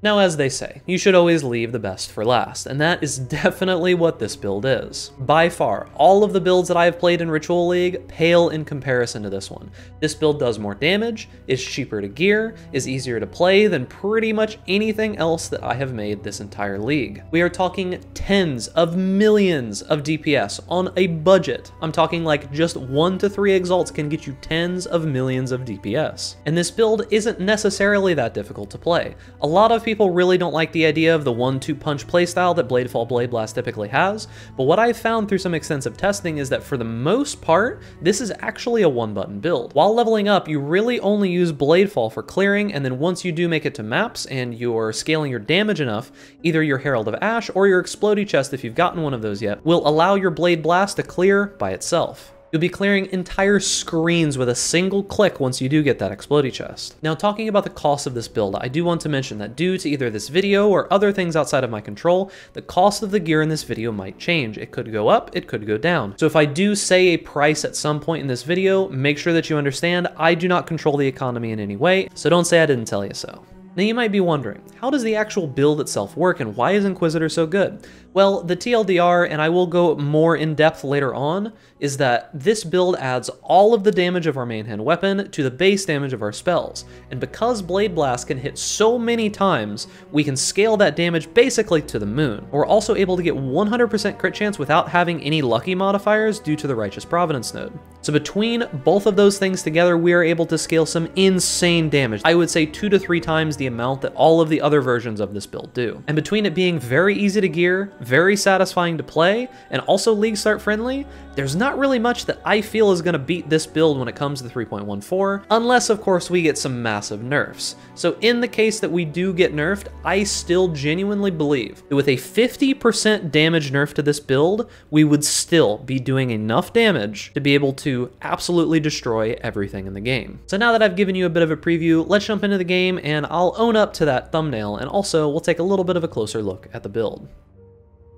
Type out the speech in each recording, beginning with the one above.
Now, as they say, you should always leave the best for last, and that is definitely what this build is. By far, all of the builds that I have played in Ritual League pale in comparison to this one. This build does more damage, is cheaper to gear, is easier to play than pretty much anything else that I have made this entire league. We are talking tens of millions of DPS on a budget. I'm talking like just 1 to 3 exalts can get you tens of millions of DPS. And this build isn't necessarily that difficult to play. A lot of people really don't like the idea of the 1-2 punch playstyle that Bladefall Blade Blast typically has, but what I've found through some extensive testing is that for the most part, this is actually a one-button build. While leveling up, you really only use Bladefall for clearing, and then once you do make it to maps and you're scaling your damage enough, either your Herald of Ash or your Explodey Chest, if you've gotten one of those yet, will allow your Blade Blast to clear by itself. You'll be clearing entire screens with a single click once you do get that Explodey Chest. Now, talking about the cost of this build, I do want to mention that due to either this video or other things outside of my control, the cost of the gear in this video might change. It could go up, it could go down. So if I do say a price at some point in this video, make sure that you understand I do not control the economy in any way, so don't say I didn't tell you so. Now you might be wondering, how does the actual build itself work and why is Inquisitor so good? Well, the TLDR, and I will go more in depth later on, is that this build adds all of the damage of our main hand weapon to the base damage of our spells. And because Blade Blast can hit so many times, we can scale that damage basically to the moon. We're also able to get 100% crit chance without having any lucky modifiers due to the Righteous Providence node. So between both of those things together, we are able to scale some insane damage. I would say 2 to 3 times the amount that all of the other versions of this build do. And between it being very easy to gear, very satisfying to play, and also league start friendly, there's not really much that I feel is going to beat this build when it comes to 3.14, unless of course we get some massive nerfs. So in the case that we do get nerfed, I still genuinely believe that with a 50% damage nerf to this build, we would still be doing enough damage to be able to absolutely destroy everything in the game. So now that I've given you a bit of a preview, let's jump into the game and I'll own up to that thumbnail, and also we'll take a little bit of a closer look at the build.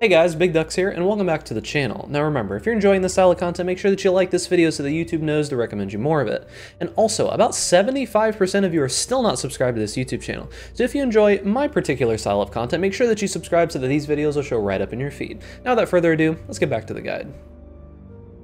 Hey guys, Big Ducks here, and welcome back to the channel. Now remember, if you're enjoying this style of content, make sure that you like this video so that YouTube knows to recommend you more of it. And also, about 75% of you are still not subscribed to this YouTube channel. So if you enjoy my particular style of content, make sure that you subscribe so that these videos will show right up in your feed. Now without further ado, let's get back to the guide.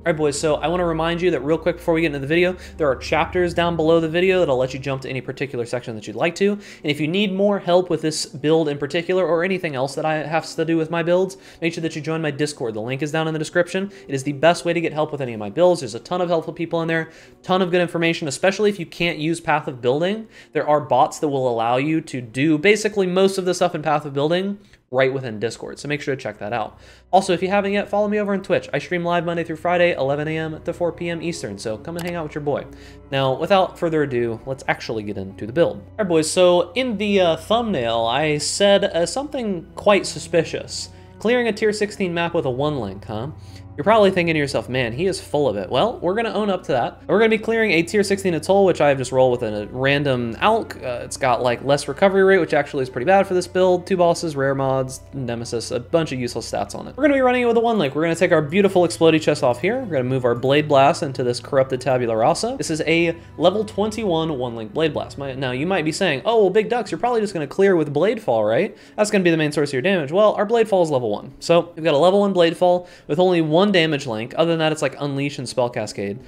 Alright boys, so I want to remind you that real quick before we get into the video, there are chapters down below the video that'll let you jump to any particular section that you'd like to. And if you need more help with this build in particular, or anything else that I have to do with my builds, make sure that you join my Discord. The link is down in the description. It is the best way to get help with any of my builds. There's a ton of helpful people in there, ton of good information, especially if you can't use Path of Building. There are bots that will allow you to do basically most of the stuff in Path of Building right within Discord, so make sure to check that out. Also, if you haven't yet, follow me over on Twitch. I stream live Monday through Friday, 11 a.m. to 4 p.m. Eastern, so come and hang out with your boy. Now, without further ado, let's actually get into the build. Alright boys, so in the thumbnail, I said something quite suspicious. Clearing a tier 16 map with a 1 link, huh? You're probably thinking to yourself, man, he is full of it. Well, we're going to own up to that. We're going to be clearing a tier 16 atoll, which I have just rolled with a random alk. It's got like less recovery rate, which actually is pretty bad for this build. 2 bosses, rare mods, nemesis, a bunch of useless stats on it. We're going to be running it with a 1 link. We're going to take our beautiful Explodey Chest off here. We're going to move our Blade Blast into this corrupted Tabula Rasa. This is a level 21 1 link Blade Blast. Now, you might be saying, oh, well, Big Ducks, you're probably just going to clear with Blade Fall, right? That's going to be the main source of your damage. Well, our Blade Fall is level 1. So we've got a level 1 Blade Fall with only 1 damage link. Other than that, it's like Unleash and Spell Cascade,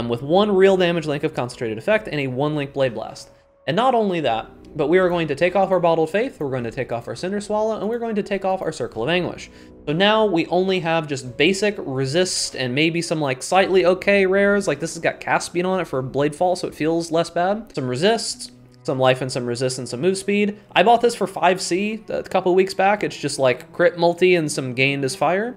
with 1 real damage link of Concentrated Effect and a 1 link Blade Blast. And not only that, but we are going to take off our Bottled Faith, we're going to take off our Cinder Swallow, and we're going to take off our Circle of Anguish. So now we only have just basic resist and maybe some like slightly okay rares. Like this has got cast speed on it for Blade Fall, so it feels less bad. Some resists, some life and some resist and some move speed. I bought this for 5C a couple weeks back. It's just like crit multi and some gained as fire.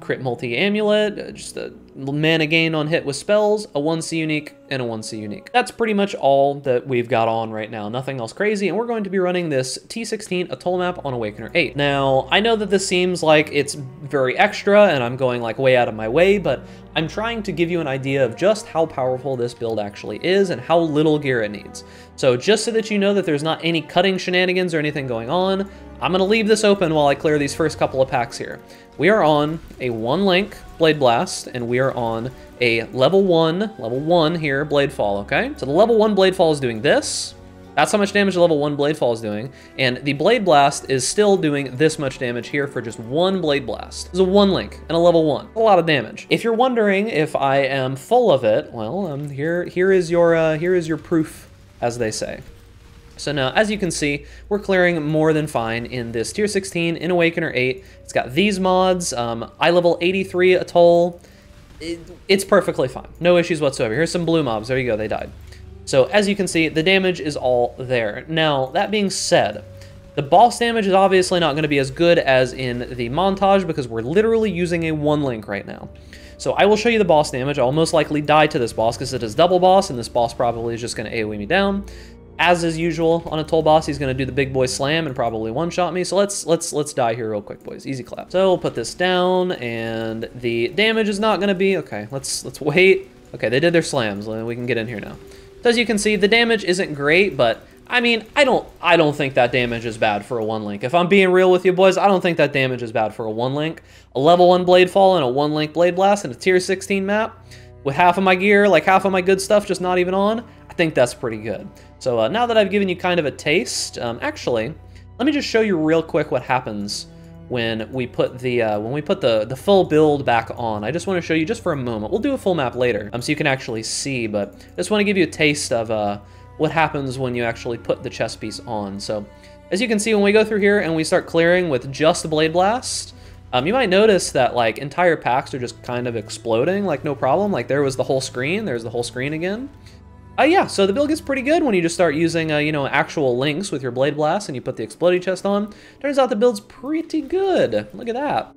Crit multi amulet, just a mana gain on hit with spells, a 1C unique, and a 1C unique. That's pretty much all that we've got on right now. Nothing else crazy, and we're going to be running this T16 Atoll map on Awakener 8. Now, I know that this seems like it's very extra, and I'm going like way out of my way, but I'm trying to give you an idea of just how powerful this build actually is and how little gear it needs. So just so that you know that there's not any cutting shenanigans or anything going on, I'm gonna leave this open while I clear these first couple of packs here. We are on a 1 link Blade Blast, and we are on a level 1 here Blade Fall, okay? So the level 1 Blade Fall is doing this, That's how much damage a level 1 Blade Fall is doing, and the Blade Blast is still doing this much damage here for just one Blade Blast. It's a 1 link and a level 1. A lot of damage. If you're wondering if I am full of it, well, here is your proof, as they say. So now, as you can see, we're clearing more than fine in this Tier 16 in Awakener 8. It's got these mods, eye level 83 Atoll. It's perfectly fine. No issues whatsoever. Here's some blue mobs. There you go, they died. So as you can see, the damage is all there. Now, that being said, the boss damage is obviously not going to be as good as in the Montage because we're literally using a 1 link right now. So I will show you the boss damage. I'll most likely die to this boss because it is double boss, and this boss probably is just going to AoE me down. As is usual on a Toll boss, he's going to do the big boy slam and probably one-shot me. So let's die here real quick, boys. Easy clap. So we'll put this down, and the damage is not going to be... Okay, let's wait. Okay, they did their slams. We can get in here now. So as you can see, the damage isn't great, but I mean, I don't think that damage is bad for a 1 link. If I'm being real with you boys, I don't think that damage is bad for a 1 link. A level 1 Blade Fall and a 1 link Blade Blast and a Tier 16 map with half of my gear, like half of my good stuff just not even on, I think that's pretty good. So now that I've given you kind of a taste, actually, let me just show you real quick what happens when we put the full build back on. I just want to show you just for a moment. We'll do a full map later, so you can actually see, but I just want to give you a taste of what happens when you actually put the chest piece on. So as you can see, when we go through here and we start clearing with just the Blade Blast, you might notice that like entire packs are just kind of exploding, like no problem. Like there was the whole screen, there's the whole screen again. Yeah, so the build gets pretty good when you just start using, you know, actual links with your Blade Blast and you put the Exploding Chest on. Turns out the build's pretty good. Look at that. All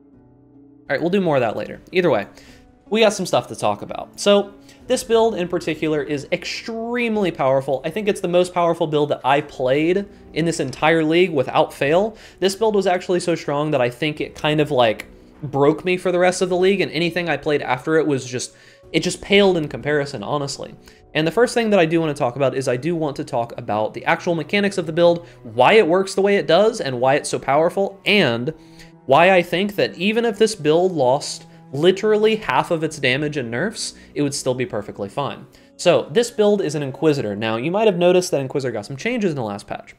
right, we'll do more of that later. Either way, we got some stuff to talk about. So this build in particular is extremely powerful. I think it's the most powerful build that I played in this entire league without fail. This build was actually so strong that I think it kind of like broke me for the rest of the league, and anything I played after it was just, it just paled in comparison, honestly. And the first thing that I do want to talk about is I do want to talk about the actual mechanics of the build, why it works the way it does, and why it's so powerful, and why I think that even if this build lost literally half of its damage and nerfs, it would still be perfectly fine. So this build is an Inquisitor. Now, you might have noticed that Inquisitor got some changes in the last patch.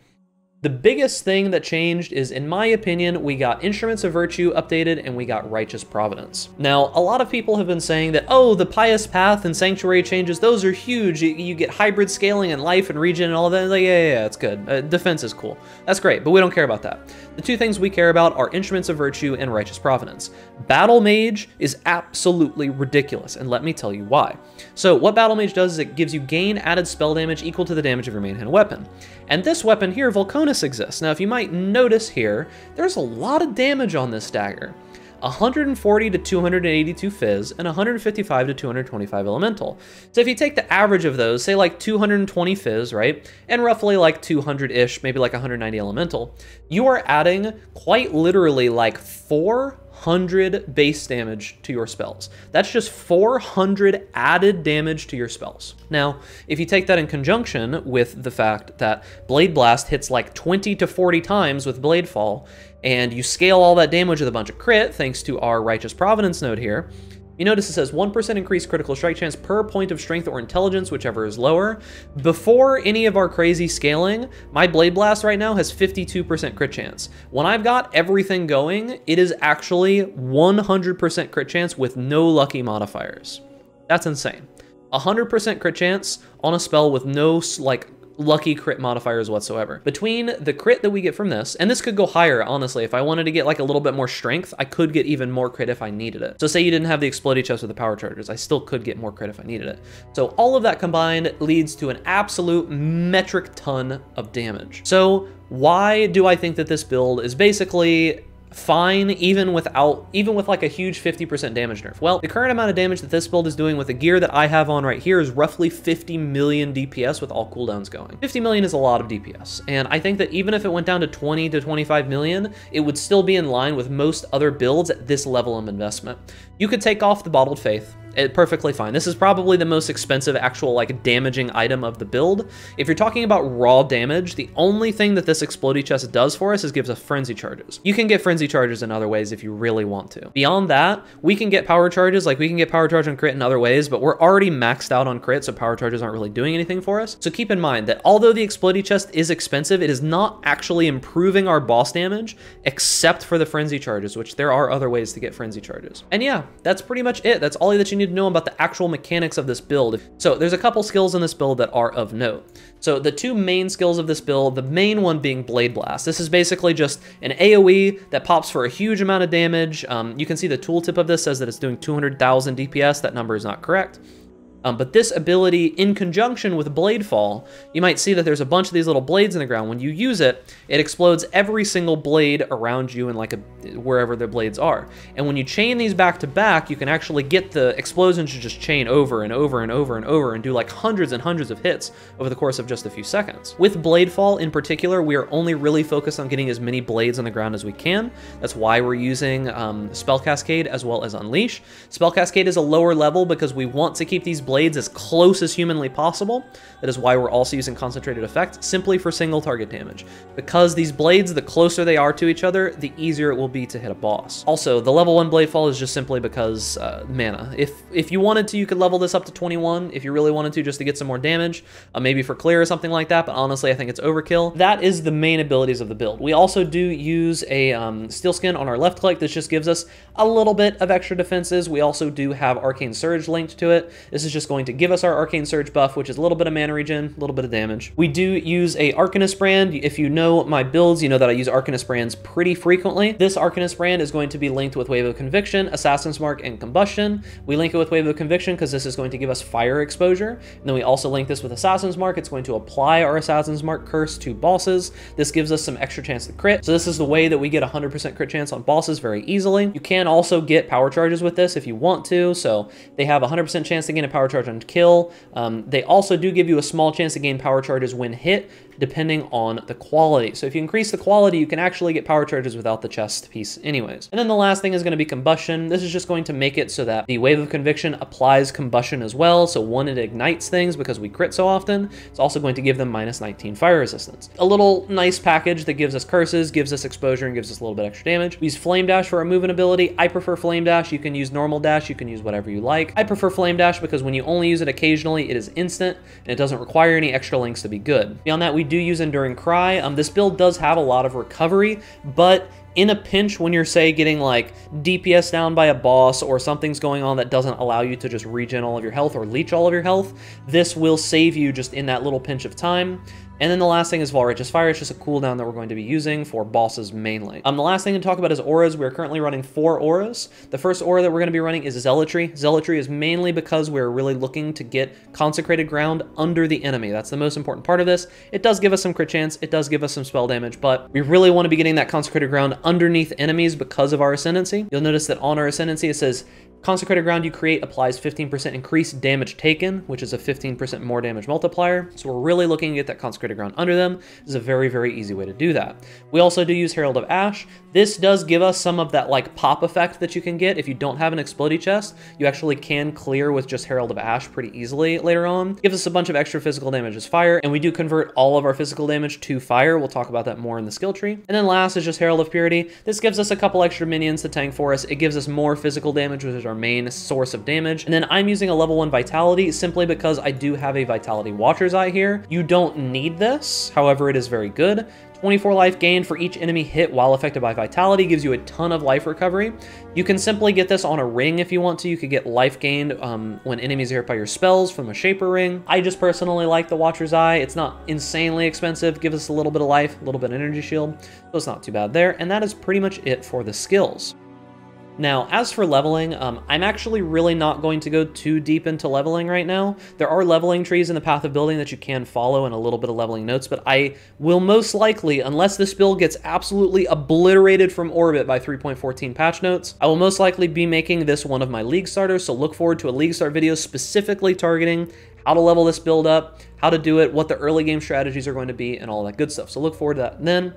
The biggest thing that changed is, in my opinion, we got Instruments of Virtue updated and we got Righteous Providence. Now, a lot of people have been saying that, oh, the Pious Path and Sanctuary changes, those are huge. You get hybrid scaling and life and regen and all of that. Like, yeah, it's good. Defense is cool. That's great, but we don't care about that. The two things we care about are Instruments of Virtue and Righteous Providence. Battle Mage is absolutely ridiculous, and let me tell you why. So what Battle Mage does is it gives you gain added spell damage equal to the damage of your main hand weapon. And this weapon here, Volconus, exists. Now, if you might notice here, there's a lot of damage on this dagger. 140 to 282 Fizz, and 155 to 225 Elemental. So if you take the average of those, say like 220 Fizz, right, and roughly like 200-ish, maybe like 190 Elemental, you are adding quite literally like 400 base damage to your spells. That's just 400 added damage to your spells. Now, if you take that in conjunction with the fact that Blade Blast hits like 20 to 40 times with Blade Fall, and you scale all that damage with a bunch of crit, thanks to our Righteous Providence node here, you notice it says 1% increased critical strike chance per point of strength or intelligence, whichever is lower. Before any of our crazy scaling, my Blade Blast right now has 52% crit chance. When I've got everything going, it is actually 100% crit chance with no lucky modifiers. That's insane. 100% crit chance on a spell with no, like, lucky crit modifiers whatsoever. Between the crit that we get from this, and this could go higher, honestly. If I wanted to get like a little bit more strength, I could get even more crit if I needed it. So say you didn't have the Exploding Chest with the power charges, I still could get more crit if I needed it. So all of that combined leads to an absolute metric ton of damage. So why do I think that this build is basically fine even with like a huge 50% damage nerf? Well, the current amount of damage that this build is doing with the gear that I have on right here is roughly 50 million DPS with all cooldowns going. 50 million is a lot of DPS, and I think that even if it went down to 20 to 25 million, it would still be in line with most other builds at this level of investment. You could take off the Bottled Faith, perfectly fine. This is probably the most expensive actual like damaging item of the build. If you're talking about raw damage, the only thing that this explodey chest does for us is gives us frenzy charges. You can get frenzy charges in other ways if you really want to. Beyond that, we can get power charges, like we can get power charge on crit in other ways, but we're already maxed out on crit, so power charges aren't really doing anything for us. So keep in mind that although the explodey chest is expensive, it is not actually improving our boss damage, except for the frenzy charges, which there are other ways to get frenzy charges. And yeah, that's pretty much it. That's all that you need to know about the actual mechanics of this build. So there's a couple skills in this build that are of note. So the two main skills of this build, the main one being Blade Blast. This is basically just an AoE that pops for a huge amount of damage. You can see the tooltip of this says that it's doing 200,000 DPS. That number is not correct. But this ability, in conjunction with Blade Fall, you might see that there's a bunch of these little blades in the ground. When you use it, it explodes every single blade around you in like wherever the blades are. And when you chain these back to back, you can actually get the explosions to just chain over and over and over and over and do like hundreds and hundreds of hits over the course of just a few seconds. With Blade Fall in particular, we are only really focused on getting as many blades on the ground as we can. That's why we're using Spell Cascade as well as Unleash. Spell Cascade is a lower level because we want to keep these blades as close as humanly possible. That is why we're also using Concentrated Effect, simply for single target damage. Because these blades, the closer they are to each other, the easier it will be to hit a boss. Also, the level 1 Blade Fall is just simply because mana. If you wanted to, you could level this up to 21 if you really wanted to, just to get some more damage, maybe for clear or something like that, but honestly, I think it's overkill. That is the main abilities of the build. We also do use a Steel Skin on our left click. This just gives us a little bit of extra defenses. We also do have Arcane Surge linked to it. This is just going to give us our Arcane Surge buff, which is a little bit of mana regen, a little bit of damage. We do use a Arcanist brand. If you know my builds, you know that I use Arcanist brands pretty frequently. This Arcanist brand is going to be linked with Wave of Conviction, Assassin's Mark, and Combustion. We link it with Wave of Conviction because this is going to give us fire exposure. And then we also link this with Assassin's Mark. It's going to apply our Assassin's Mark curse to bosses. This gives us some extra chance to crit. So this is the way that we get 100% crit chance on bosses very easily. You can also get power charges with this if you want to. So they have 100% chance to gain a power charge on kill. They also do give you a small chance to gain power charges when hit, depending on the quality. So if you increase the quality, you can actually get power charges without the chest piece anyways. And then the last thing is going to be Combustion. This is just going to make it so that the Wave of Conviction applies Combustion as well. So one, it ignites things because we crit so often. It's also going to give them -19 fire resistance. A little nice package that gives us curses, gives us exposure, and gives us a little bit extra damage. We use Flame Dash for our movement ability. I prefer Flame Dash. You can use normal dash. You can use whatever you like. I prefer Flame Dash because when you only use it occasionally, it is instant and it doesn't require any extra links to be good. Beyond that, we do use Enduring Cry. This build does have a lot of recovery, but in a pinch, when you're, say, getting like DPS down by a boss or something's going on that doesn't allow you to just regen all of your health or leech all of your health, this will save you just in that little pinch of time. And then the last thing is Righteous Fire. It's just a cooldown that we're going to be using for bosses mainly. The last thing to talk about is auras. We're currently running 4 auras. The first aura that we're going to be running is Zealotry. Zealotry is mainly because we're really looking to get Consecrated Ground under the enemy. That's the most important part of this. It does give us some crit chance. It does give us some spell damage, but we really want to be getting that Consecrated Ground underneath enemies because of our Ascendancy. You'll notice that on our Ascendancy, it says Consecrated Ground you create applies 15% increased damage taken, which is a 15% more damage multiplier. So we're really looking to get that Consecrated Ground under them. This is a very, very easy way to do that. We also do use Herald of Ash. This does give us some of that like pop effect that you can get if you don't have an explodey chest. You actually can clear with just Herald of Ash pretty easily later on. Gives us a bunch of extra physical damage as fire, and we do convert all of our physical damage to fire. We'll talk about that more in the skill tree. And then last is just Herald of Purity. This gives us a couple extra minions to tank for us. It gives us more physical damage, which is our main source of damage. And then I'm using a level 1 Vitality simply because I do have a Vitality Watcher's Eye here. You don't need this, however, it is very good. 24 life gained for each enemy hit while affected by Vitality gives you a ton of life recovery. You can simply get this on a ring if you want to. You could get life gained when enemies are hit by your spells from a Shaper ring. I just personally like the Watcher's Eye. It's not insanely expensive, gives us a little bit of life, a little bit of energy shield, so it's not too bad there. And that is pretty much it for the skills. Now, as for leveling, I'm actually really not going to go too deep into leveling right now. There are leveling trees in the path of building that you can follow and a little bit of leveling notes, but I will most likely, unless this build gets absolutely obliterated from orbit by 3.14 patch notes, I will most likely be making this one of my League starters, so look forward to a League start video specifically targeting how to level this build up, how to do it, what the early game strategies are going to be, and all that good stuff. So look forward to that then.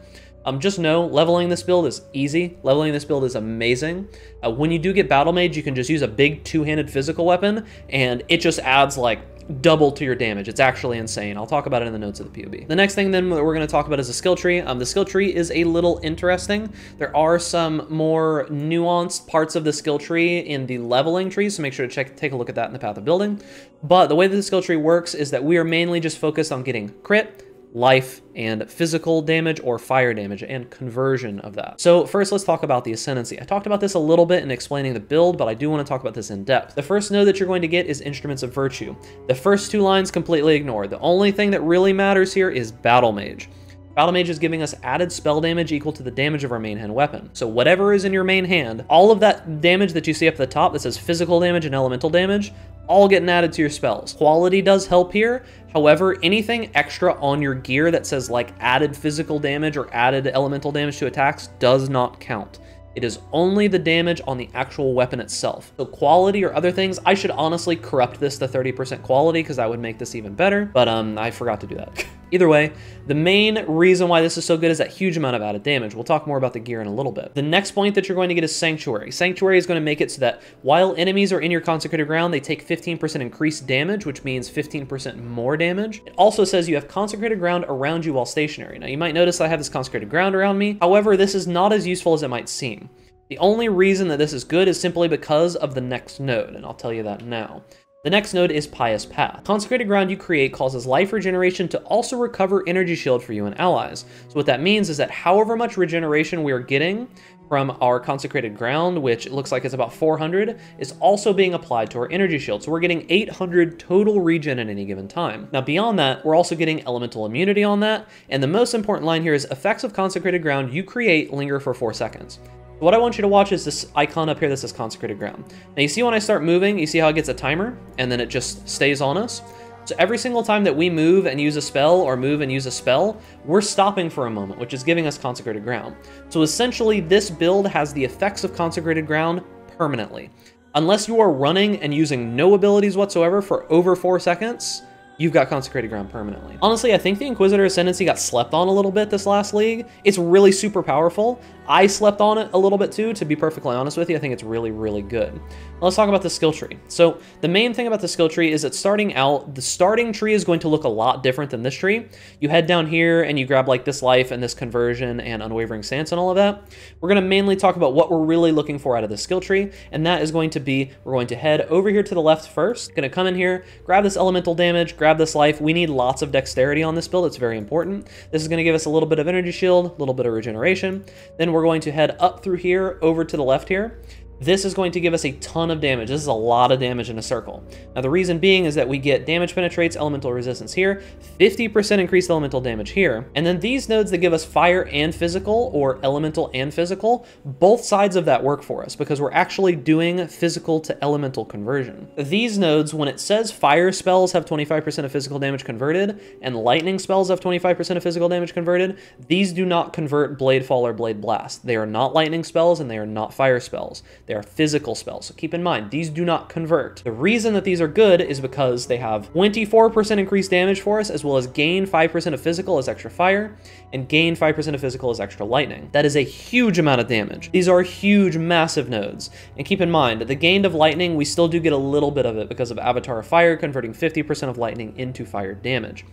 Just know leveling this build is easy. Leveling this build is amazing. When you do get Battle Mage, you can just use a big two-handed physical weapon, and it just adds like double to your damage. It's actually insane. I'll talk about it in the notes of the POB. The next thing then that we're going to talk about is the skill tree. The skill tree is a little interesting. There are some more nuanced parts of the skill tree in the leveling tree, so make sure to take a look at that in the path of building. But the way that the skill tree works is that we are mainly just focused on getting crit, life, and physical damage or fire damage and conversion of that. So first, let's talk about the Ascendancy. I talked about this a little bit in explaining the build, but I do want to talk about this in depth. The first node that you're going to get is Instruments of Virtue. The first two lines completely ignored. The only thing that really matters here is Battle Mage. Battle Mage is giving us added spell damage equal to the damage of our main hand weapon. So whatever is in your main hand, all of that damage that you see up at the top that says physical damage and elemental damage, all getting added to your spells. Quality does help here. However, anything extra on your gear that says like added physical damage or added elemental damage to attacks does not count. It is only the damage on the actual weapon itself. So quality or other things, I should honestly corrupt this to 30% quality because that would make this even better, but I forgot to do that. Either way, the main reason why this is so good is that huge amount of added damage. We'll talk more about the gear in a little bit. The next point that you're going to get is Sanctuary. Sanctuary is going to make it so that while enemies are in your consecrated ground, they take 15% increased damage, which means 15% more damage. It also says you have consecrated ground around you while stationary. Now you might notice I have this consecrated ground around me. However, this is not as useful as it might seem. The only reason that this is good is simply because of the next node, and I'll tell you that now. The next node is Pious Path. Consecrated ground you create causes life regeneration to also recover energy shield for you and allies. So what that means is that however much regeneration we are getting from our consecrated ground, which it looks like it's about 400, is also being applied to our energy shield. So we're getting 800 total regen at any given time. Now beyond that, we're also getting elemental immunity on that. And the most important line here is effects of consecrated ground you create linger for 4 seconds. What I want you to watch is this icon up here that says Consecrated Ground. Now you see when I start moving, you see how it gets a timer and then it just stays on us? So every single time that we move and use a spell or move and use a spell, we're stopping for a moment, which is giving us Consecrated Ground. So essentially this build has the effects of Consecrated Ground permanently. Unless you are running and using no abilities whatsoever for over 4 seconds, you've got Consecrated Ground permanently. Honestly, I think the Inquisitor Ascendancy got slept on a little bit this last league. It's really super powerful. I slept on it a little bit too, to be perfectly honest with you. I think it's really, really good. Now let's talk about the skill tree. So the main thing about the skill tree is that starting out, the starting tree is going to look a lot different than this tree. You head down here and you grab like this life and this conversion and unwavering stance and all of that. We're going to mainly talk about what we're really looking for out of the skill tree, and that is going to be, we're going to head over here to the left first. Going to come in here, grab this elemental damage, grab this life. We need lots of dexterity on this build. It's very important. This is going to give us a little bit of energy shield, a little bit of regeneration. Then we're going to head up through here over to the left here. This is going to give us a ton of damage. This is a lot of damage in a circle. Now the reason being is that we get damage penetrates, elemental resistance here, 50% increased elemental damage here, and then these nodes that give us fire and physical, or elemental and physical, both sides of that work for us because we're actually doing physical to elemental conversion. These nodes, when it says fire spells have 25% of physical damage converted and lightning spells have 25% of physical damage converted, these do not convert Blade Fall or Blade Blast. They are not lightning spells and they are not fire spells. They are physical spells, so keep in mind, these do not convert. The reason that these are good is because they have 24% increased damage for us, as well as gain 5% of physical as extra fire, and gain 5% of physical as extra lightning. That is a huge amount of damage. These are huge, massive nodes. And keep in mind, the gain of lightning, we still do get a little bit of it because of Avatar of Fire, converting 50% of lightning into fire damage.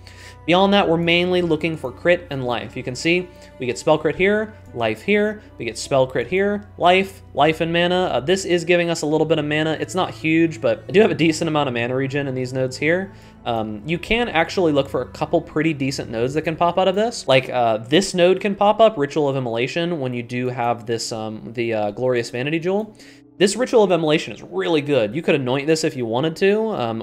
Beyond that, we're mainly looking for crit and life. You can see we get spell crit here, life here, we get spell crit here, life and mana. This is giving us a little bit of mana. It's not huge, but I do have a decent amount of mana regen in these nodes here. You can actually look for a couple pretty decent nodes that can pop out of this. Like this node can pop up, Ritual of Immolation, when you do have this, the Glorious Vanity Jewel. This Ritual of Immolation is really good. You could anoint this if you wanted to,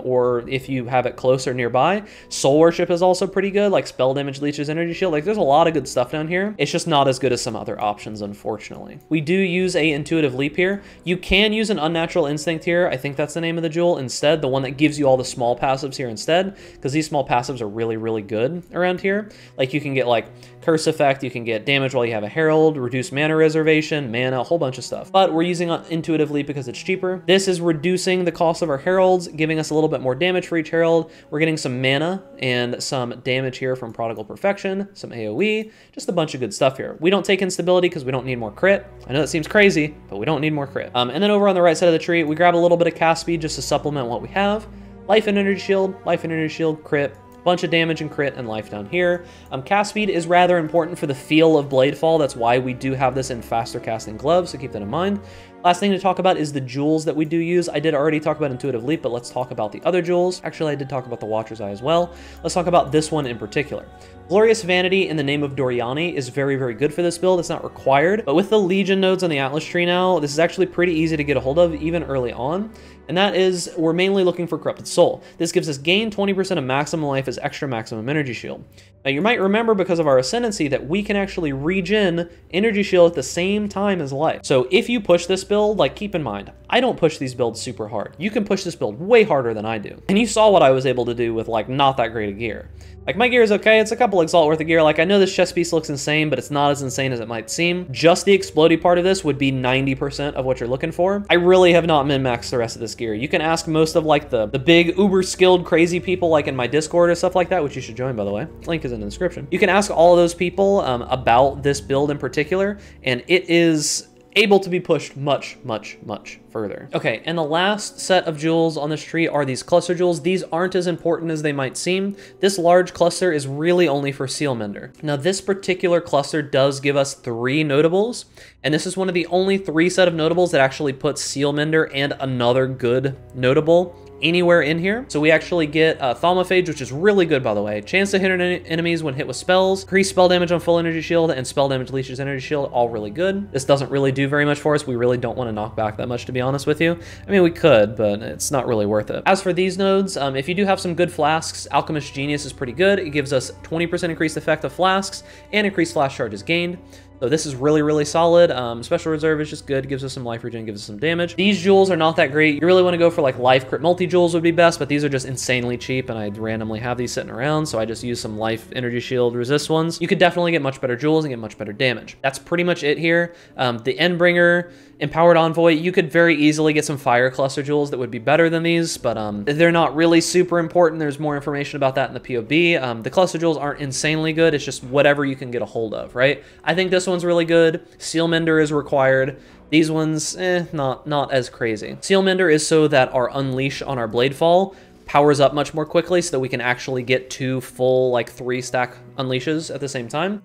or if you have it closer nearby. Soul Worship is also pretty good, like Spell Damage, Leeches, Energy Shield. Like, there's a lot of good stuff down here. It's just not as good as some other options, unfortunately. We do use a Intuitive Leap here. You can use an Unnatural Instinct here. I think that's the name of the jewel instead, the one that gives you all the small passives here instead, because these small passives are really, really good around here. Like, you can get, like, curse effect, you can get damage while you have a herald, reduce mana reservation, mana, a whole bunch of stuff. But we're using it intuitively because it's cheaper. This is reducing the cost of our heralds, giving us a little bit more damage for each herald. We're getting some mana and some damage here from Prodigal Perfection, some AoE, just a bunch of good stuff here. We don't take instability because we don't need more crit. I know that seems crazy, but we don't need more crit. And then over on the right side of the tree, we grab a little bit of cast speed just to supplement what we have. Life and energy shield, crit, bunch of damage and crit and life down here. Cast speed is rather important for the feel of Bladefall. That's why we do have this in faster casting gloves, so keep that in mind. Last thing to talk about is the jewels that we do use. I did already talk about Intuitive Leap, but let's talk about the other jewels. Actually, I did talk about the Watcher's Eye as well. Let's talk about this one in particular. Glorious Vanity in the name of Doriani is very, very good for this build. It's not required, but with the Legion nodes on the Atlas tree now, this is actually pretty easy to get a hold of even early on. And that is, we're mainly looking for Corrupted Soul. This gives us gain 20% of maximum life as extra maximum energy shield. Now you might remember because of our Ascendancy that we can actually regen energy shield at the same time as life. So if you push this build, like keep in mind, I don't push these builds super hard. You can push this build way harder than I do. And you saw what I was able to do with like not that great of gear. Like my gear is okay, it's a couple Exalt worth of gear. Like I know this chest piece looks insane, but it's not as insane as it might seem. Just the explodey part of this would be 90% of what you're looking for. I really have not min-maxed the rest of this gear. You can ask most of like the big uber skilled crazy people like in my Discord or stuff like that, which you should join by the way. Link is in the description. You can ask all of those people about this build in particular, and it is able to be pushed much, much, much further. Okay, and the last set of jewels on this tree are these cluster jewels. These aren't as important as they might seem. This large cluster is really only for Sealmender. Now, this particular cluster does give us 3 notables, and this is one of the only 3 set of notables that actually puts Sealmender and another good notable anywhere in here. So we actually get Thaumaphage, which is really good, by the way. Chance to hit enemies when hit with spells, increase spell damage on full energy shield, and spell damage leeches energy shield, all really good. This doesn't really do very much for us. We really don't want to knock back that much, to be honest with you. I mean, we could, but it's not really worth it. As for these nodes, if you do have some good flasks, Alchemist Genius is pretty good. It gives us 20% increased effect of flasks and increased flash charges gained. So this is really, really solid. Special Reserve is just good. Gives us some life regen, gives us some damage. These jewels are not that great. You really want to go for like life crit multi-jewels would be best, but these are just insanely cheap, and I randomly have these sitting around, so I just use some life energy shield resist ones. You could definitely get much better jewels and get much better damage. That's pretty much it here. The Endbringer, Empowered Envoy, you could very easily get some fire cluster jewels that would be better than these, but they're not really super important. There's more information about that in the POB. The cluster jewels aren't insanely good. It's just whatever you can get a hold of, right? I think this one's really good. Sealmender is required. These ones, not as crazy. Sealmender is so that our Unleash on our Bladefall powers up much more quickly so that we can actually get 2 full, like 3-stack Unleashes at the same time.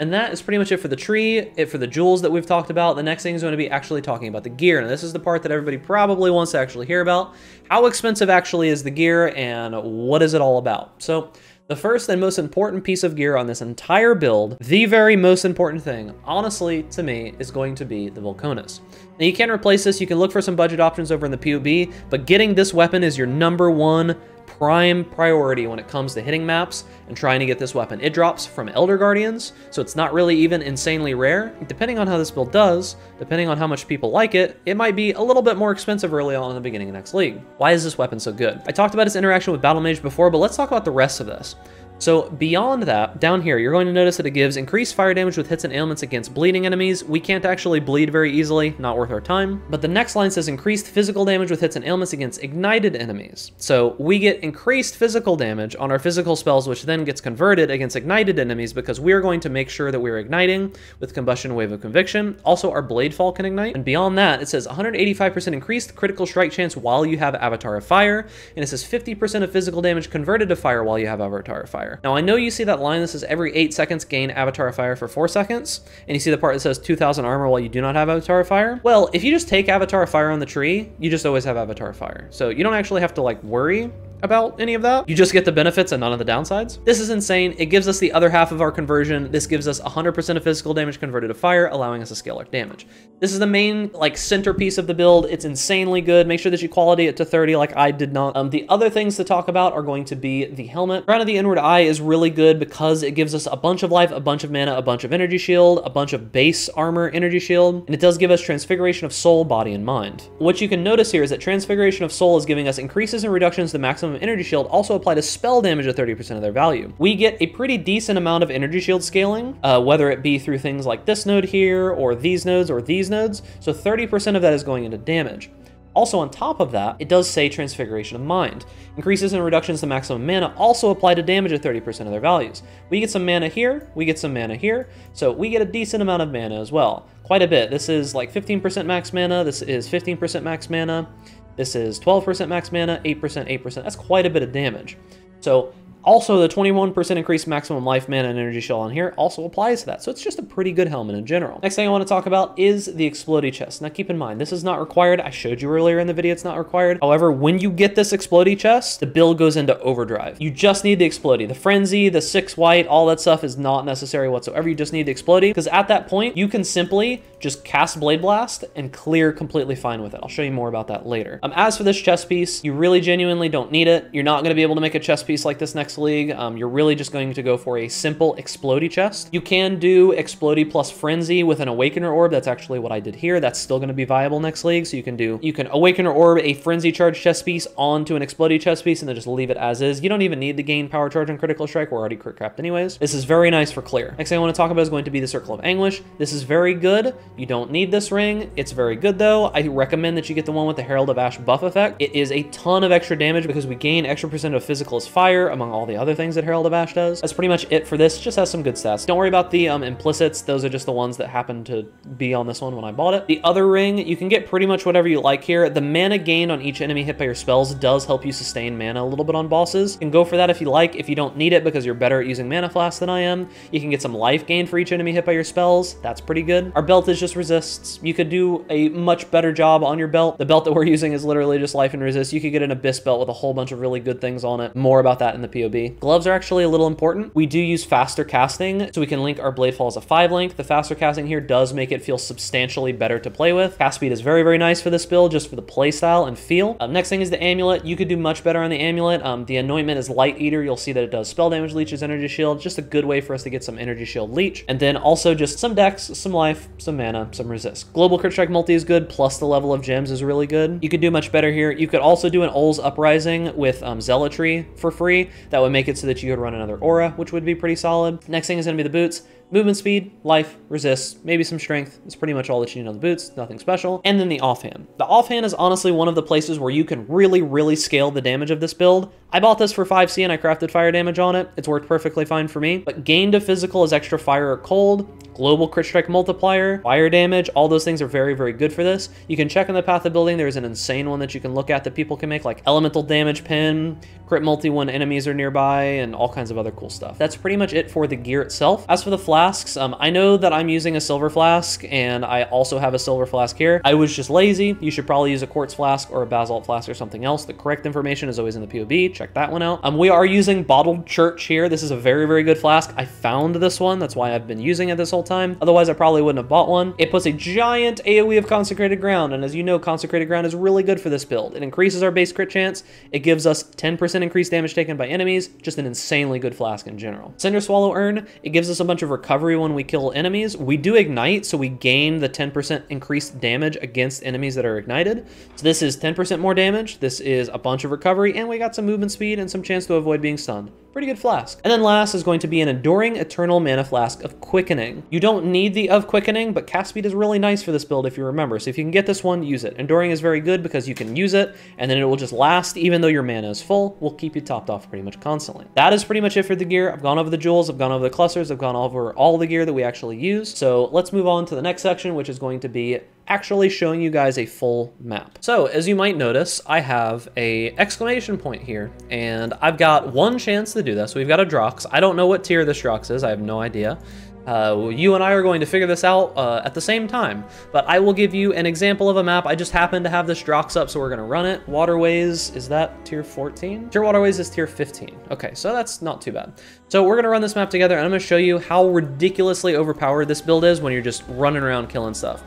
And that is pretty much it for the tree, it for the jewels that we've talked about. The next thing is going to be actually talking about the gear. And this is the part that everybody probably wants to actually hear about. How expensive actually is the gear and what is it all about? So the first and most important piece of gear on this entire build, the very most important thing, honestly, to me, is going to be the Volconus. Now you can replace this, you can look for some budget options over in the POB, but getting this weapon is your #1 prime priority when it comes to hitting maps and trying to get this weapon. It drops from Elder Guardians, so it's not really even insanely rare. Depending on how this build does, depending on how much people like it, it might be a little bit more expensive early on in the beginning of next league. Why is this weapon so good? I talked about its interaction with Battle Mage before, but let's talk about the rest of this. So beyond that, down here, you're going to notice that it gives increased fire damage with hits and ailments against bleeding enemies. We can't actually bleed very easily, not worth our time. But the next line says increased physical damage with hits and ailments against ignited enemies. So we get increased physical damage on our physical spells, which then gets converted against ignited enemies because we're going to make sure that we're igniting with Combustion Wave of Conviction. Also, our Bladefall can ignite. And beyond that, it says 185% increased critical strike chance while you have Avatar of Fire. And it says 50% of physical damage converted to fire while you have Avatar of Fire. Now, I know you see that line that says every 8 seconds gain Avatar of Fire for 4 seconds, and you see the part that says 2,000 armor while you do not have Avatar of Fire. Well, if you just take Avatar of Fire on the tree, you just always have Avatar of Fire. So you don't actually have to like worry about any of that. You just get the benefits and none of the downsides. This is insane. It gives us the other half of our conversion. This gives us 100% of physical damage converted to fire, allowing us to scale our damage. This is the main like centerpiece of the build. It's insanely good. Make sure that you quality it to 30 like I did not. The other things to talk about are going to be the helmet. Crown of the Inward Eye is really good because it gives us a bunch of life, a bunch of mana, a bunch of energy shield, a bunch of base armor energy shield, and it does give us Transfiguration of Soul, Body, and Mind. What you can notice here is that Transfiguration of Soul is giving us increases and reductions to the maximum maximum energy shield also apply to spell damage at 30% of their value. We get a pretty decent amount of energy shield scaling, whether it be through things like this node here, or these nodes, or these nodes. So 30% of that is going into damage. Also on top of that, it does say Transfiguration of Mind. Increases and reductions to maximum mana also apply to damage at 30% of their values. We get some mana here, we get some mana here, so we get a decent amount of mana as well. Quite a bit. This is like 15% max mana, this is 15% max mana, this is 12% max mana, 8%, 8%. That's quite a bit of damage. So also, the 21% increased maximum life mana and energy shell on here also applies to that, so it's just a pretty good helmet in general. Next thing I want to talk about is the Explodey chest. Now keep in mind, this is not required. I showed you earlier in the video it's not required. However, when you get this Explodey chest, the build goes into overdrive. You just need the Explodey. The Frenzy, the 6 white, all that stuff is not necessary whatsoever. You just need the Explodey, because at that point, you can simply just cast Blade Blast and clear completely fine with it. I'll show you more about that later. As for this chest piece, you really genuinely don't need it. You're not going to be able to make a chest piece like this next league. You're really just going to go for a simple Explodey chest. You can do Explodey plus Frenzy with an Awakener Orb. That's actually what I did here. That's still going to be viable next league. So you can Awakener Orb a Frenzy charge chest piece onto an Explodey chest piece and then just leave it as is. You don't even need the gain power charge and critical strike. We're already crit capped anyways. This is very nice for clear. Next thing I want to talk about is going to be the Circle of Anguish. This is very good. You don't need this ring. It's very good though. I recommend that you get the one with the Herald of Ash buff effect. It is a ton of extra damage because we gain extra percent of physical as fire among all the other things that Herald of Ash does. That's pretty much it for this. Just has some good stats. Don't worry about the implicits. Those are just the ones that happen to be on this one when I bought it. The other ring, you can get pretty much whatever you like here. The mana gain on each enemy hit by your spells does help you sustain mana a little bit on bosses. You can go for that if you like. If you don't need it because you're better at using mana flask than I am, you can get some life gain for each enemy hit by your spells. That's pretty good. Our belt is just resists. You could do a much better job on your belt. The belt that we're using is literally just life and resist. You could get an abyss belt with a whole bunch of really good things on it. More about that in the POB. Gloves are actually a little important. We do use faster casting, so we can link our blade fall as a 5 link. The faster casting here does make it feel substantially better to play with. Cast speed is very, very nice for this build, just for the play style and feel. Next thing is the amulet. You could do much better on the amulet. The anointment is Light Eater. You'll see that it does spell damage, leeches, energy shield. Just a good way for us to get some energy shield leech. And then also just some dex, some life, some mana, some resist. Global crit strike multi is good, plus the level of gems is really good. You could do much better here. You could also do an Ol's Uprising with Zealotry for free. That would make it so that you could run another aura, which would be pretty solid. Next thing is going to be the boots. Movement speed, life, resist, maybe some strength. That's pretty much all that you need on the boots, nothing special. And then the offhand. The offhand is honestly one of the places where you can really, really scale the damage of this build. I bought this for 5C and I crafted fire damage on it. It's worked perfectly fine for me. But gain to physical is extra fire or cold. Global crit strike multiplier, fire damage, all those things are very, very good for this. You can check in the path of building. There's an insane one that you can look at that people can make, like elemental damage pin, crit multi when enemies are nearby, and all kinds of other cool stuff. That's pretty much it for the gear itself. As for the flasks, I know that I'm using a silver flask, and I also have a silver flask here. I was just lazy. You should probably use a quartz flask or a basalt flask or something else. The correct information is always in the POB. Check that one out. We are using Bottled Church here. This is a very, very good flask. I found this one. That's why I've been using it this whole time. Otherwise, I probably wouldn't have bought one. It puts a giant AoE of Consecrated Ground, and as you know, Consecrated Ground is really good for this build. It increases our base crit chance. It gives us 10% increased damage taken by enemies. Just an insanely good flask in general. Cinder Swallow Urn, it gives us a bunch of recovery when we kill enemies. We do ignite, so we gain the 10% increased damage against enemies that are ignited. So this is 10% more damage. This is a bunch of recovery, and we got some movement speed and some chance to avoid being stunned. Pretty good flask. And then last is going to be an Enduring Eternal Mana Flask of Quickening. You don't need the of Quickening, but cast speed is really nice for this build if you remember. So if you can get this one, use it. Enduring is very good because you can use it, and then it will just last even though your mana is full. Will keep you topped off pretty much constantly. That is pretty much it for the gear. I've gone over the jewels, I've gone over the clusters, I've gone over all the gear that we actually use. So let's move on to the next section, which is going to be actually showing you guys a full map. So as you might notice, I have a exclamation point here, and I've got one chance to do this. We've got a Drox. I don't know what tier this Drox is. I have no idea. You and I are going to figure this out at the same time, but I will give you an example of a map. I just happen to have this Drox up, so we're going to run it. Waterways, is that tier 14? Tier Waterways is tier 15. Okay, so that's not too bad. So we're going to run this map together, and I'm going to show you how ridiculously overpowered this build is when you're just running around killing stuff.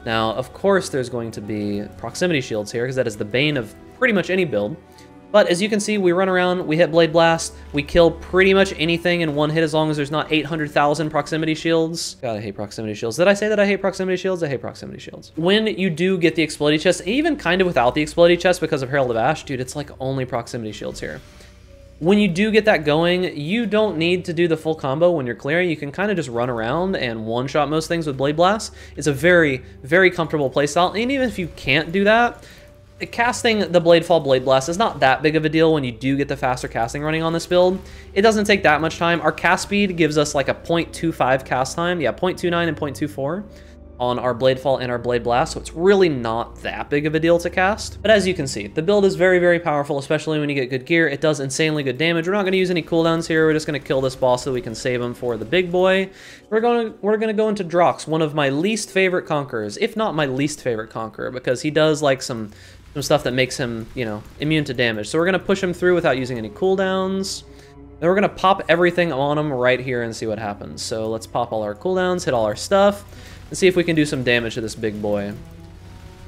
Now, of course, there's going to be proximity shields here, because that is the bane of pretty much any build. But as you can see, we run around, we hit Blade Blast, we kill pretty much anything in one hit as long as there's not 800,000 proximity shields. God, I hate proximity shields. Did I say that I hate proximity shields? I hate proximity shields. When you do get the explodey chest, even kind of without the explodey chest because of Herald of Ash, dude, it's like only proximity shields here. When you do get that going, you don't need to do the full combo when you're clearing. You can kind of just run around and one-shot most things with Blade Blast. It's a very, very comfortable playstyle. And even if you can't do that, casting the Bladefall Blade Blast is not that big of a deal when you do get the faster casting running on this build. It doesn't take that much time. Our cast speed gives us like a 0.25 cast time. Yeah, 0.29 and 0.24 on our Bladefall and our Blade Blast, so it's really not that big of a deal to cast. But as you can see, the build is very, very powerful, especially when you get good gear. It does insanely good damage. We're not going to use any cooldowns here. We're just going to kill this boss so we can save him for the big boy. We're going to go into Drox, one of my least favorite Conquerors, if not my least favorite Conqueror, because he does like some stuff that makes him, you know, immune to damage. So we're going to push him through without using any cooldowns. Then we're going to pop everything on him right here and see what happens. So let's pop all our cooldowns, hit all our stuff, and see if we can do some damage to this big boy.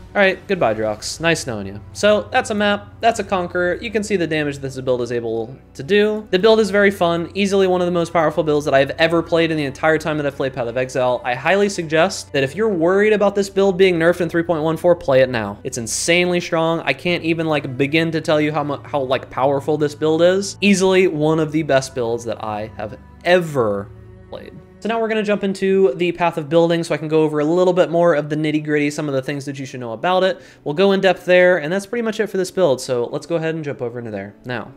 Alright, goodbye, Drox. Nice knowing you. So, that's a map, that's a Conqueror. You can see the damage this build is able to do. The build is very fun, easily one of the most powerful builds that I've ever played in the entire time that I've played Path of Exile. I highly suggest that if you're worried about this build being nerfed in 3.14, play it now. It's insanely strong. I can't even like begin to tell you how like powerful this build is. Easily one of the best builds that I have ever played. So now we're going to jump into the path of building so I can go over a little bit more of the nitty gritty, some of the things that you should know about it. We'll go in depth there, and that's pretty much it for this build. So let's go ahead and jump over into there now.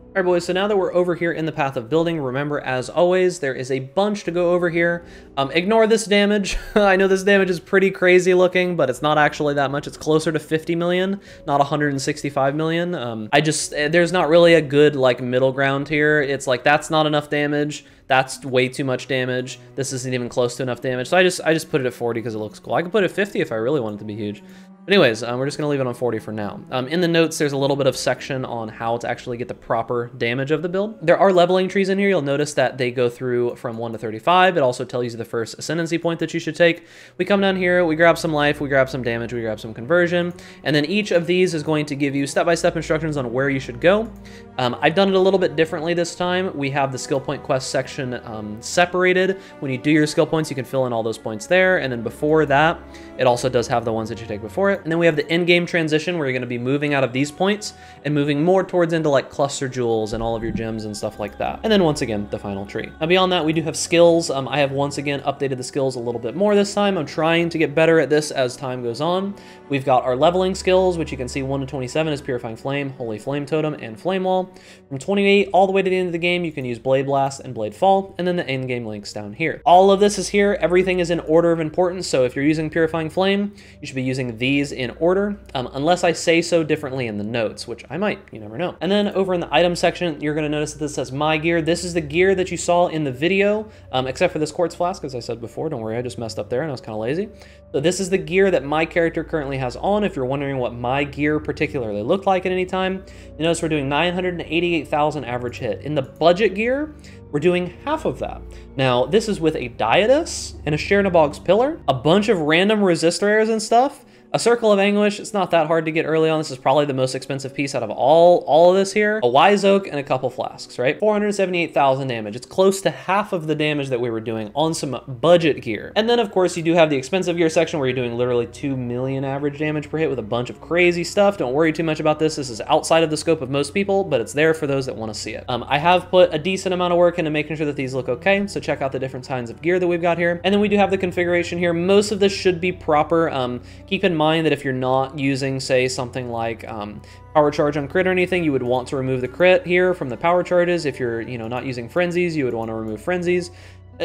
Alright boys, so now that we're over here in the path of building, remember as always, there is a bunch to go over here. Ignore this damage. I know this damage is pretty crazy looking, but it's not actually that much. It's closer to 50 million, not 165 million. There's not really a good like middle ground here. It's like, that's not enough damage. That's way too much damage. This isn't even close to enough damage. So I just put it at 40 because it looks cool. I could put it at 50 if I really want it to be huge. Anyways, we're just going to leave it on 40 for now. In the notes, there's a little bit of section on how to actually get the proper damage of the build. There are leveling trees in here. You'll notice that they go through from 1 to 35. It also tells you the first Ascendancy point that you should take. We come down here, we grab some life, we grab some damage, we grab some conversion, and then each of these is going to give you step-by-step instructions on where you should go. I've done it a little bit differently this time. We have the skill point quest section separated. When you do your skill points, you can fill in all those points there, and then before that, it also does have the ones that you take before it. And then we have the in-game transition where you're going to be moving out of these points and moving more towards into like cluster jewels and all of your gems and stuff like that. And then once again, the final tree. Now beyond that, we do have skills. I have once again updated the skills a little bit more this time. I'm trying to get better at this as time goes on. We've got our leveling skills, which you can see 1 to 27 is Purifying Flame, Holy Flame Totem, and Flame Wall. From 28 all the way to the end of the game, you can use Blade Blast and Blade Fall, and then the in-game links down here. All of this is here. Everything is in order of importance. So if you're using Purifying Flame, you should be using these in order, unless I say so differently in the notes, which I might, you never know. And then over in the item section, you're going to notice that this says My Gear. This is the gear that you saw in the video, except for this quartz flask, as I said before. Don't worry, I just messed up there and I was kind of lazy. So this is the gear that my character currently has on. If you're wondering what my gear particularly looked like at any time, you notice we're doing 988,000 average hit. In the budget gear, we're doing half of that. Now, this is with a Diatus and a Shernabog's Pillar, a bunch of random resistor arrows and stuff, a Circle of Anguish. It's not that hard to get early on. This is probably the most expensive piece out of all of this here. A Wise Oak and a couple flasks, right? 478,000 damage. It's close to half of the damage that we were doing on some budget gear. And then, of course, you do have the expensive gear section where you're doing literally 2 million average damage per hit with a bunch of crazy stuff. Don't worry too much about this. This is outside of the scope of most people, but it's there for those that want to see it. I have put a decent amount of work into making sure that these look okay, so check out the different kinds of gear that we've got here. And then we do have the configuration here. Most of this should be proper. Keep in mind that if you're not using, say, something like power charge on crit or anything, you would want to remove the crit here from the power charges. If you're, not using frenzies, you would want to remove frenzies,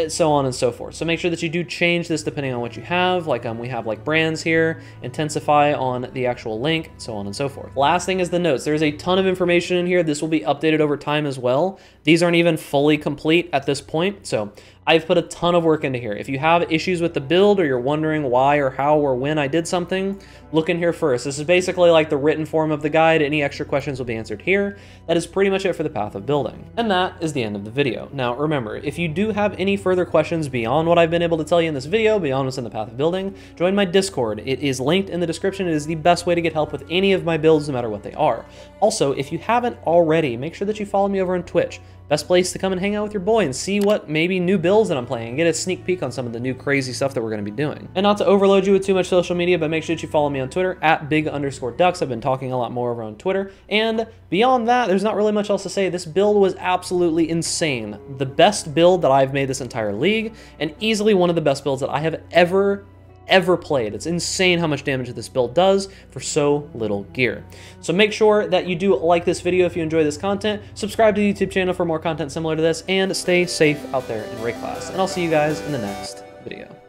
so on and so forth. So make sure that you do change this depending on what you have. Like we have like brands here, intensify on the actual link, so on and so forth. Last thing is the notes. There's a ton of information in here. This will be updated over time as well. These aren't even fully complete at this point, so I've put a ton of work into here. If you have issues with the build or you're wondering why or how or when I did something, look in here first. This is basically like the written form of the guide. Any extra questions will be answered here. That is pretty much it for the path of building. And that is the end of the video. Now remember, if you do have any further questions beyond what I've been able to tell you in this video, beyond what's in the path of building, join my Discord. It is linked in the description. It is the best way to get help with any of my builds, no matter what they are. Also, if you haven't already, make sure that you follow me over on Twitch. Best place to come and hang out with your boy and see what maybe new builds that I'm playing and get a sneak peek on some of the new crazy stuff that we're going to be doing. And not to overload you with too much social media, but make sure that you follow me on Twitter at @big_ducks. I've been talking a lot more over on Twitter. And beyond that, there's not really much else to say. This build was absolutely insane. The best build that I've made this entire league, and easily one of the best builds that I have ever played. It's insane how much damage this build does for so little gear. So make sure that you do like this video if you enjoy this content, subscribe to the YouTube channel for more content similar to this, and stay safe out there in raid class. And I'll see you guys in the next video.